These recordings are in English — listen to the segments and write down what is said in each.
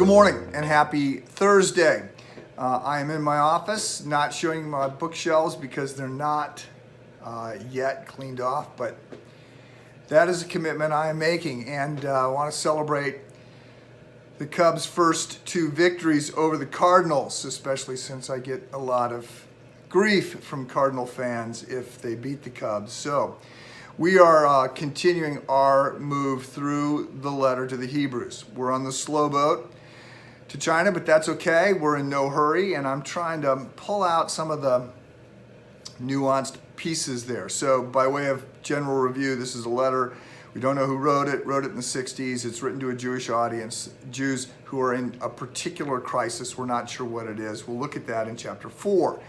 Good morning and happy Thursday. I am in my office, not showing my bookshelves because they're not yet cleaned off, but that is a commitment I am making, and I want to celebrate the Cubs' first two victories over the Cardinals, especially since I get a lot of grief from Cardinal fans if they beat the Cubs. So we are continuing our move through the letter to the Hebrews. We're on the slow boat to China, but that's okay. We're in no hurry, and I'm trying to pull out some of the nuanced pieces there. So by way of general review, this is a letter. We don't know who wrote it in the 60s. It's written to a Jewish audience, Jews who are in a particular crisis. We're not sure what it is. We'll look at that in chapter 4.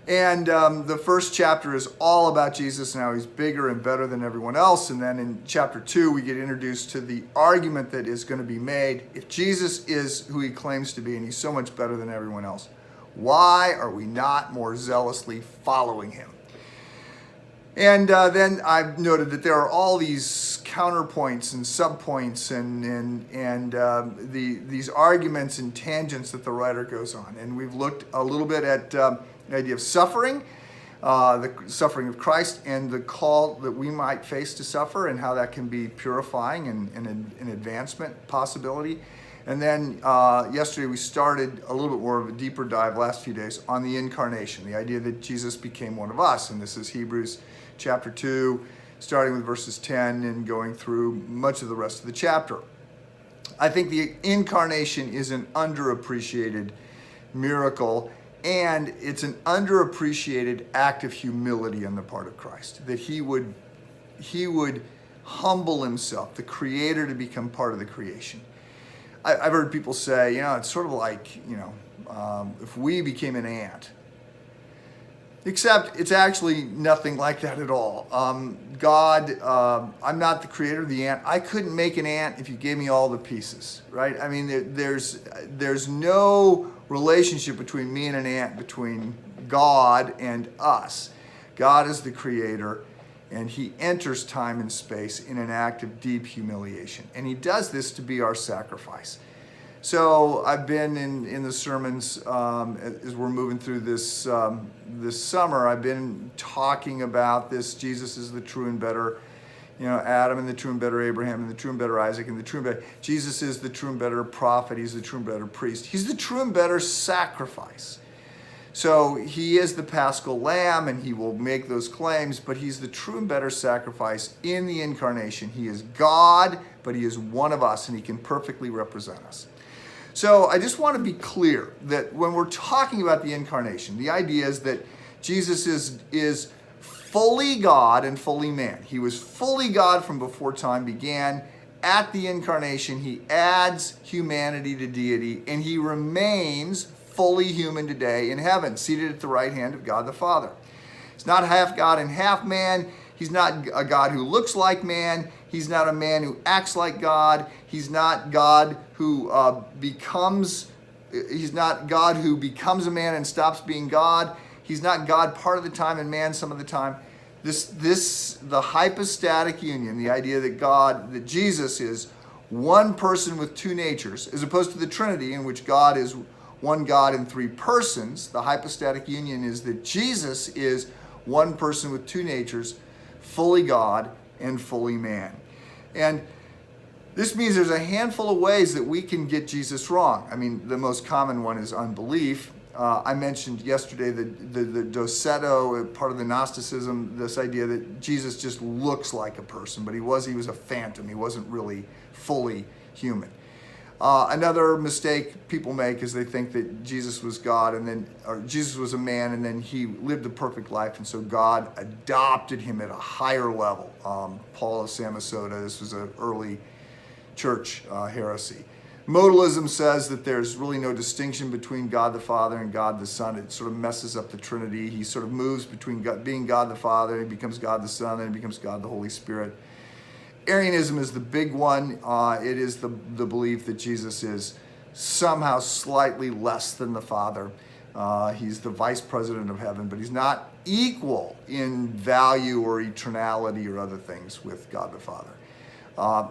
And the first chapter is all about Jesus and how he's bigger and better than everyone else. And then in chapter 2, we get introduced to the argument that is going to be made. If Jesus is who he claims to be and he's so much better than everyone else, why are we not more zealously following him? And then I've noted that there are all these counterpoints and subpoints and these arguments and tangents that the writer goes on. And we've looked a little bit at the idea of suffering, the suffering of Christ, and the call that we might face to suffer and how that can be purifying and an advancement possibility. And then yesterday we started a little bit more of a deeper dive last few days on the incarnation, the idea that Jesus became one of us. And this is Hebrews chapter 2, starting with verses 10 and going through much of the rest of the chapter. I think the incarnation is an underappreciated miracle, and it's an underappreciated act of humility on the part of Christ, that he would humble himself, the creator, to become part of the creation. I've heard people say, it's sort of like, if we became an ant. Except it's actually nothing like that at all. God, I'm not the creator of the ant. I couldn't make an ant if you gave me all the pieces, right? I mean, there's no relationship between me and an ant, between God and us. God is the creator, and he enters time and space in an act of deep humiliation. And he does this to be our sacrifice. So I've been in the sermons as we're moving through this summer. I've been talking about this. Jesus is the true and better, Adam and the true and better Abraham and the true and better Isaac and the true and better. Jesus is the true and better prophet. He's the true and better priest. He's the true and better sacrifice. So he is the Paschal Lamb, and he will make those claims, but he's the true and better sacrifice in the incarnation. He is God, but he is one of us, and he can perfectly represent us. So I just want to be clear that when we're talking about the incarnation, the idea is that Jesus is fully God and fully man. He was fully God from before time began. At the incarnation, he adds humanity to deity, and he remains fully human today in heaven, seated at the right hand of God the Father. He's not half God and half man. He's not a God who looks like man. He's not a man who acts like God. He's not God who becomes a man and stops being God. He's not God part of the time and man some of the time. The hypostatic union, the idea that Jesus is one person with two natures, as opposed to the Trinity, in which God is one God in three persons. The hypostatic union is that Jesus is one person with two natures, fully God and fully man. And this means there's a handful of ways that we can get Jesus wrong. I mean, the most common one is unbelief. I mentioned yesterday the doceto, part of the Gnosticism, this idea that Jesus just looks like a person, but he was a phantom. He wasn't really fully human. Another mistake people make is they think that Jesus was God or Jesus was a man, and then he lived a perfect life, and so God adopted him at a higher level. Paul of Samosata, this was an early church heresy. Modalism says that there's really no distinction between God the Father and God the Son. It sort of messes up the Trinity. He sort of moves between being God the Father, he becomes God the Son, and he becomes God the Holy Spirit. Arianism is the big one. It is the belief that Jesus is somehow slightly less than the Father. He's the vice president of heaven, but he's not equal in value or eternality or other things with God the Father.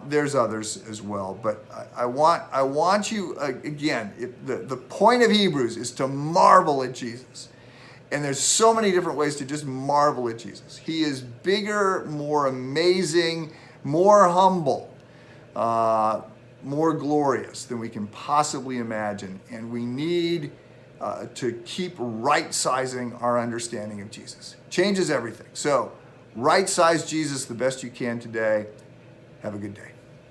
There's others as well, but I want you, again, the point of Hebrews is to marvel at Jesus. And there's so many different ways to just marvel at Jesus. He is bigger, more amazing, more humble, more glorious than we can possibly imagine. And we need to keep right-sizing our understanding of Jesus. Changes everything. So, right-size Jesus the best you can today. Have a good day.